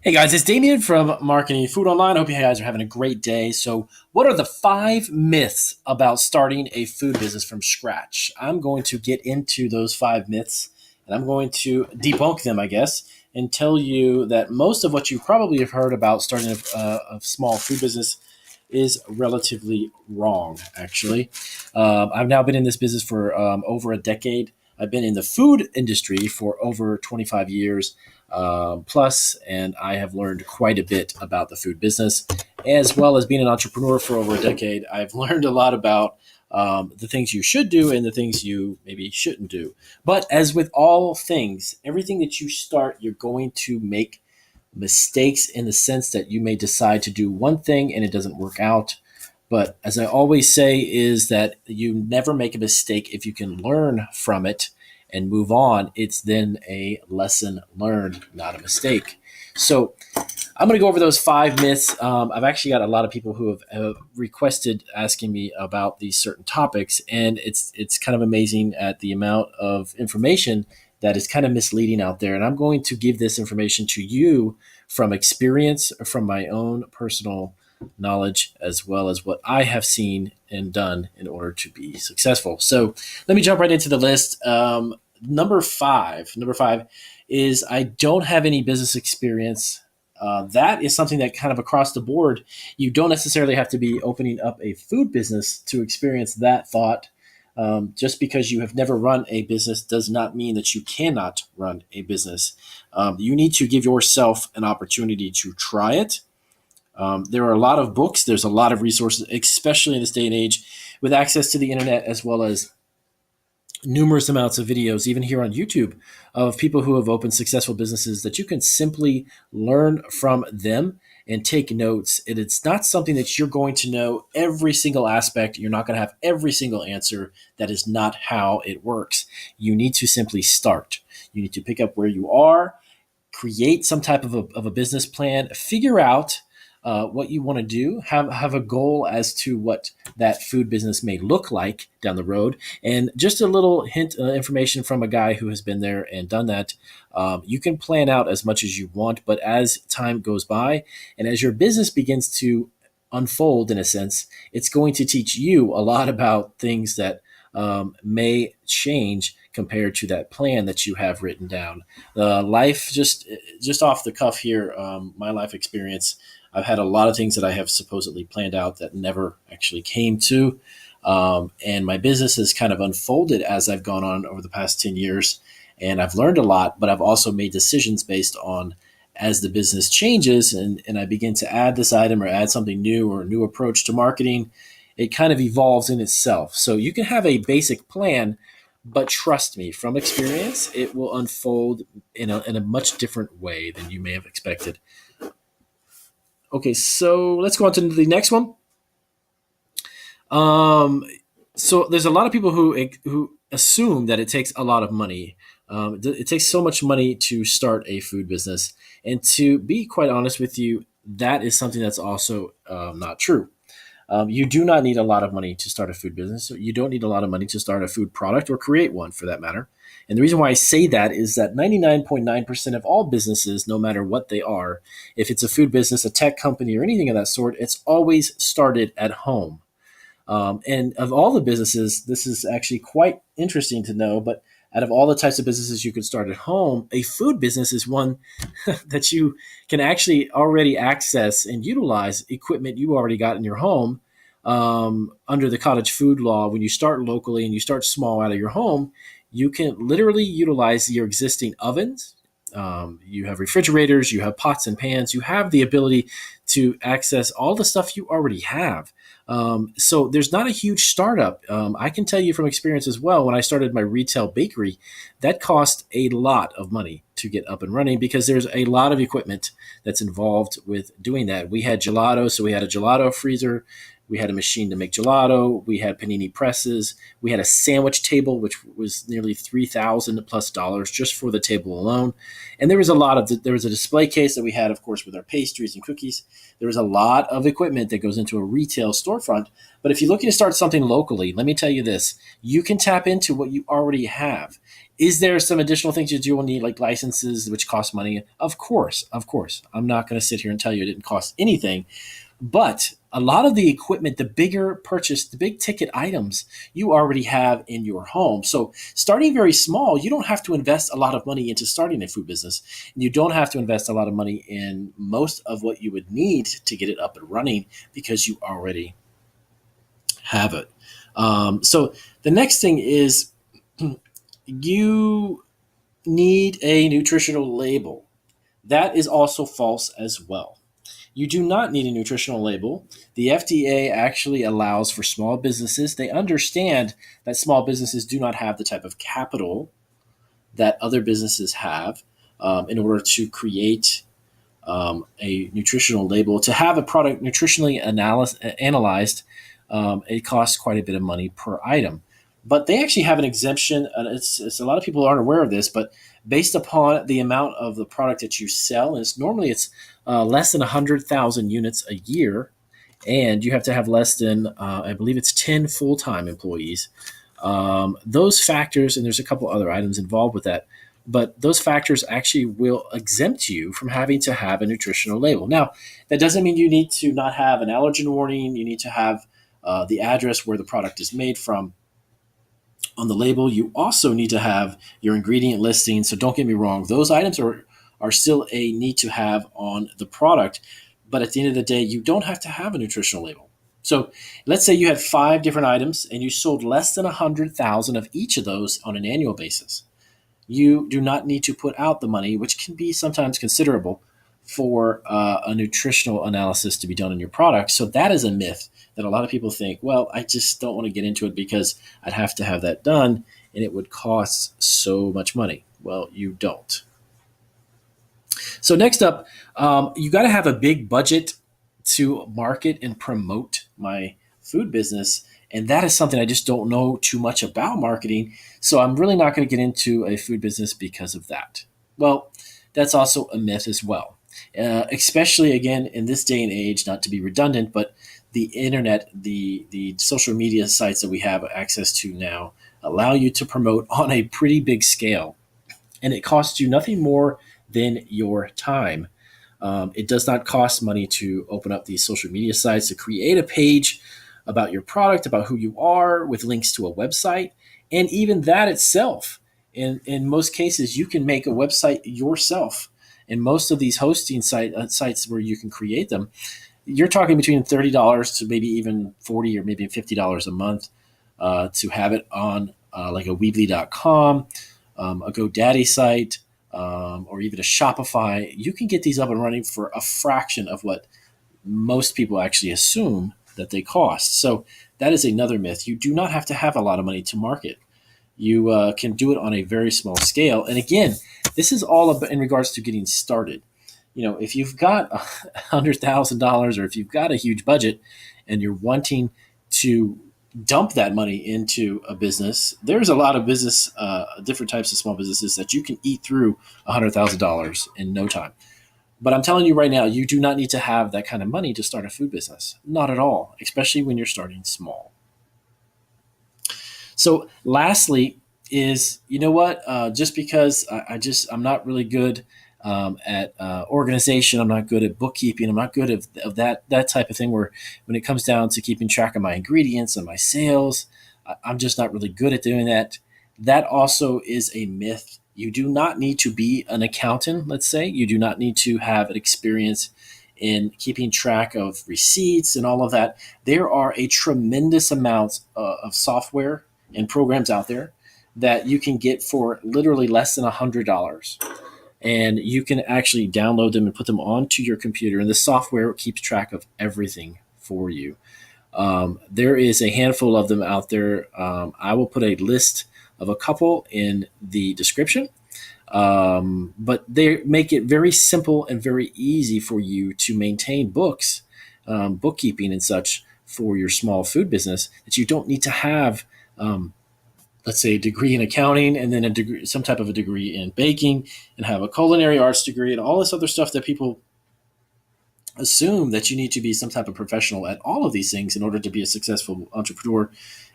Hey guys, it's Damien from Marketing Food Online. I hope you guys are having a great day. So, what are the 5 myths about starting a food business from scratch? I'm going to get into those 5 myths and I'm going to debunk them, I guess, and tell you that most of what you probably have heard about starting a small food business is relatively wrong, actually. I've now been in this business for over a decade. I've been in the food industry for over 25 years plus, and I have learned quite a bit about the food business, as well as being an entrepreneur for over a decade. I've learned a lot about the things you should do and the things you maybe shouldn't do. But as with all things, everything that you start, you're going to make mistakes in the sense that you may decide to do one thing and it doesn't work out. But as I always say, is that you never make a mistake if you can learn from it and move on. It's then a lesson learned, not a mistake. So I'm going to go over those 5 myths. I've actually got a lot of people who have requested asking me about these certain topics, and it's kind of amazing at the amount of information that is kind of misleading out there. And I'm going to give this information to you from experience, from my own personal knowledge, as well as what I have seen and done in order to be successful. So let me jump right into the list. Number five is I don't have any business experience. That is something that kind of across the board, you don't necessarily have to be opening up a food business to experience that thought. Just because you have never run a business does not mean that you cannot run a business. You need to give yourself an opportunity to try it. There are a lot of books, there's a lot of resources, especially in this day and age, with access to the internet as well as numerous amounts of videos, even here on YouTube, of people who have opened successful businesses that you can simply learn from them and take notes. And it's not something that you're going to know every single aspect. You're not going to have every single answer. That is not how it works. You need to simply start. You need to pick up where you are, create some type of a business plan, figure out what you want to do, have a goal as to what that food business may look like down the road. And just a little hint information from a guy who has been there and done that. You can plan out as much as you want, but as time goes by and as your business begins to unfold, in a sense, it's going to teach you a lot about things that may change compared to that plan that you have written down. Life, just off the cuff here, my life experience. I've had a lot of things that I have supposedly planned out that never actually came to. And my business has kind of unfolded as I've gone on over the past 10 years. And I've learned a lot, but I've also made decisions based on as the business changes and I begin to add this item or add something new or a new approach to marketing, it kind of evolves in itself. So you can have a basic plan, but trust me, from experience, it will unfold in a much different way than you may have expected. Okay, so let's go on to the next one. Um, so there's a lot of people who assume that it takes a lot of money. It takes so much money to start a food business, and to be quite honest with you, that is something that's also not true. You do not need a lot of money to start a food business. You don't need a lot of money to start a food product or create one for that matter. And the reason why I say that is that 99.9% of all businesses, no matter what they are, if it's a food business, a tech company, or anything of that sort, it's always started at home. And of all the businesses, this is actually quite interesting to know, but out of all the types of businesses you could start at home, a food business is one that you can actually already access and utilize equipment you already got in your home under the cottage food law. When you start locally and you start small out of your home, you can literally utilize your existing ovens. You have refrigerators, you have pots and pans, you have the ability to access all the stuff you already have. So there's not a huge startup. I can tell you from experience as well, when I started my retail bakery, that cost a lot of money to get up and running because there's a lot of equipment that's involved with doing that. We had gelato, so we had a gelato freezer. We had a machine to make gelato. We had panini presses. We had a sandwich table, which was nearly $3,000+ just for the table alone. And there was a display case that we had, of course, with our pastries and cookies. There was a lot of equipment that goes into a retail storefront. But if you're looking to start something locally, let me tell you this, you can tap into what you already have. Is there some additional things you do will need, like licenses, which cost money? Of course, of course. I'm not going to sit here and tell you it didn't cost anything, but a lot of the equipment, the bigger purchase, the big ticket items, you already have in your home. So starting very small, you don't have to invest a lot of money into starting a food business. You don't have to invest a lot of money in most of what you would need to get it up and running because you already have it. So the next thing is you need a nutritional label. That is also false as well. You do not need a nutritional label. The FDA actually allows for small businesses. They understand that small businesses do not have the type of capital that other businesses have in order to create a nutritional label. To have a product nutritionally analyzed, it costs quite a bit of money per item. But they actually have an exemption. It's a lot of people aren't aware of this, but based upon the amount of the product that you sell, and it's less than 100,000 units a year, and you have to have less than I believe it's 10 full-time employees. Those factors, and there's a couple other items involved with that, but those factors actually will exempt you from having to have a nutritional label. Now, that doesn't mean you need to not have an allergen warning. You need to have the address where the product is made from on the label. You also need to have your ingredient listing. So don't get me wrong; those items are still a need to have on the product. But at the end of the day, you don't have to have a nutritional label. So let's say you had 5 different items and you sold less than 100,000 of each of those on an annual basis. You do not need to put out the money, which can be sometimes considerable, for a nutritional analysis to be done in your product. So that is a myth that a lot of people think, well, I just don't want to get into it because I'd have to have that done and it would cost so much money. Well, you don't. So next up, you got to have a big budget to market and promote my food business. And that is something I just don't know too much about marketing. So I'm really not going to get into a food business because of that. Well, that's also a myth as well. Especially again in this day and age, not to be redundant, but the internet, the social media sites that we have access to now allow you to promote on a pretty big scale, and it costs you nothing more than your time. It does not cost money to open up these social media sites, to create a page about your product, about who you are, with links to a website. And even that itself, in most cases, you can make a website yourself. And most of these hosting sites where you can create them, you're talking between $30 to maybe even $40 or maybe $50 a month to have it on like a Weebly.com, a GoDaddy site, or even a Shopify. You can get these up and running for a fraction of what most people actually assume that they cost. So that is another myth. You do not have to have a lot of money to market. You can do it on a very small scale. And again, this is all about in regards to getting started. If you've got $100,000 or if you've got a huge budget and you're wanting to dump that money into a business, there's a lot of business, different types of small businesses that you can eat through $100,000 in no time. But I'm telling you right now, you do not need to have that kind of money to start a food business. Not at all, especially when you're starting small. So lastly is, you know what? Just because I'm not really good at organization, I'm not good at bookkeeping, I'm not good of that type of thing. Where when it comes down to keeping track of my ingredients and my sales, I'm just not really good at doing that. That also is a myth. You do not need to be an accountant. Let's say you do not need to have an experience in keeping track of receipts and all of that. There are a tremendous amount of software and programs out there that you can get for literally less than $100. And you can actually download them and put them onto your computer. And the software keeps track of everything for you. There is a handful of them out there. I will put a list of a couple in the description. But they make it very simple and very easy for you to maintain books, bookkeeping and such for your small food business, that you don't need to have, let's say, a degree in accounting and then a degree, some type of a degree in baking, and have a culinary arts degree and all this other stuff that people assume that you need to be some type of professional at all of these things in order to be a successful entrepreneur,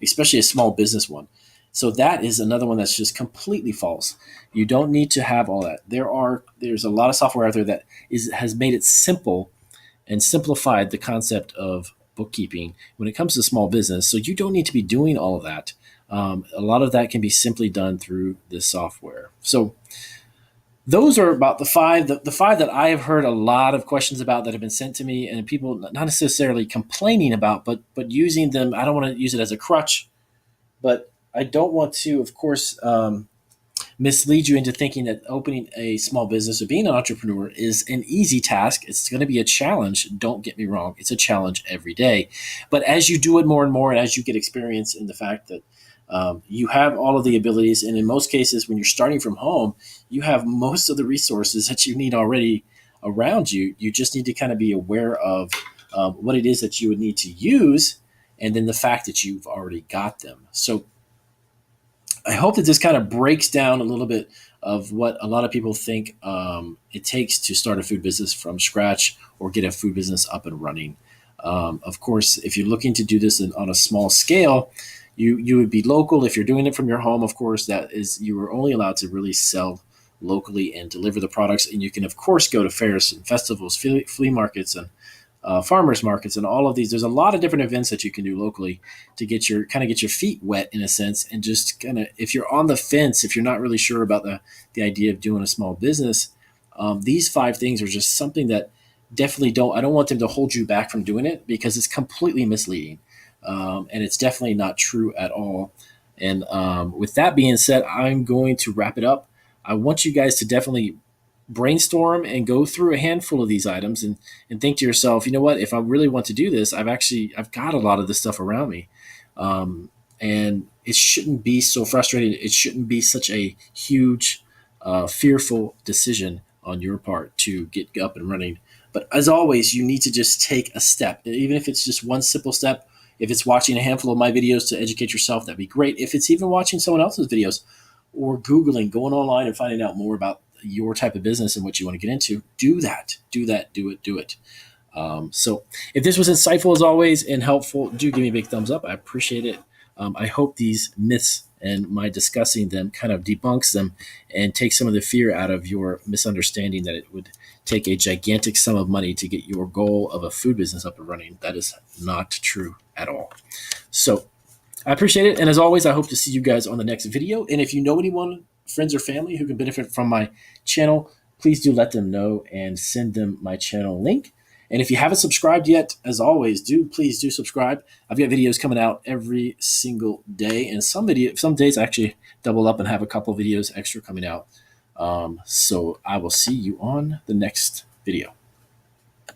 especially a small business one. So that is another one that's just completely false. You don't need to have all that. There's a lot of software out there that has made it simple and simplified the concept of bookkeeping when it comes to small business. So you don't need to be doing all of that. A lot of that can be simply done through this software. So those are about the five that I have heard a lot of questions about that have been sent to me, and people not necessarily complaining about, but using them. I don't want to use it as a crutch, but I don't want to, of course, mislead you into thinking that opening a small business or being an entrepreneur is an easy task. It's going to be a challenge. Don't get me wrong. It's a challenge every day. But as you do it more and more, and as you get experience in the fact that you have all of the abilities, and in most cases, when you're starting from home, you have most of the resources that you need already around you. You just need to kind of be aware of what it is that you would need to use, and then the fact that you've already got them. So I hope that this kind of breaks down a little bit of what a lot of people think it takes to start a food business from scratch or get a food business up and running. Of course, if you're looking to do this on a small scale, you would be local. If you're doing it from your home, of course, that is, you are only allowed to really sell locally and deliver the products. And you can, of course, go to fairs and festivals, flea markets, and farmers markets, and all of these. There's a lot of different events that you can do locally to get your feet wet in a sense, and just kind of, if you're on the fence, if you're not really sure about the idea of doing a small business, these five things are just something that definitely I don't want them to hold you back from doing it, because it's completely misleading, and it's definitely not true at all. And with that being said, I'm going to wrap it up. I want you guys to definitely brainstorm and go through a handful of these items, and think to yourself, you know what, if I really want to do this, I've got a lot of this stuff around me. And it shouldn't be so frustrating. It shouldn't be such a huge, fearful decision on your part to get up and running. But as always, you need to just take a step, even if it's just one simple step. If it's watching a handful of my videos to educate yourself, that'd be great. If it's even watching someone else's videos, or Googling, going online and finding out more about your type of business and what you want to get into, do that. Do it. So if this was insightful as always and helpful, do give me a big thumbs up. I appreciate it. I hope these myths and my discussing them kind of debunks them and takes some of the fear out of your misunderstanding that it would take a gigantic sum of money to get your goal of a food business up and running. That is not true at all. So I appreciate it. And as always, I hope to see you guys on the next video. And if you know anyone, friends or family, who can benefit from my channel, please do let them know and send them my channel link. And if you haven't subscribed yet, as always, please do subscribe. I've got videos coming out every single day, and some days I actually double up and have a couple videos extra coming out. So I will see you on the next video.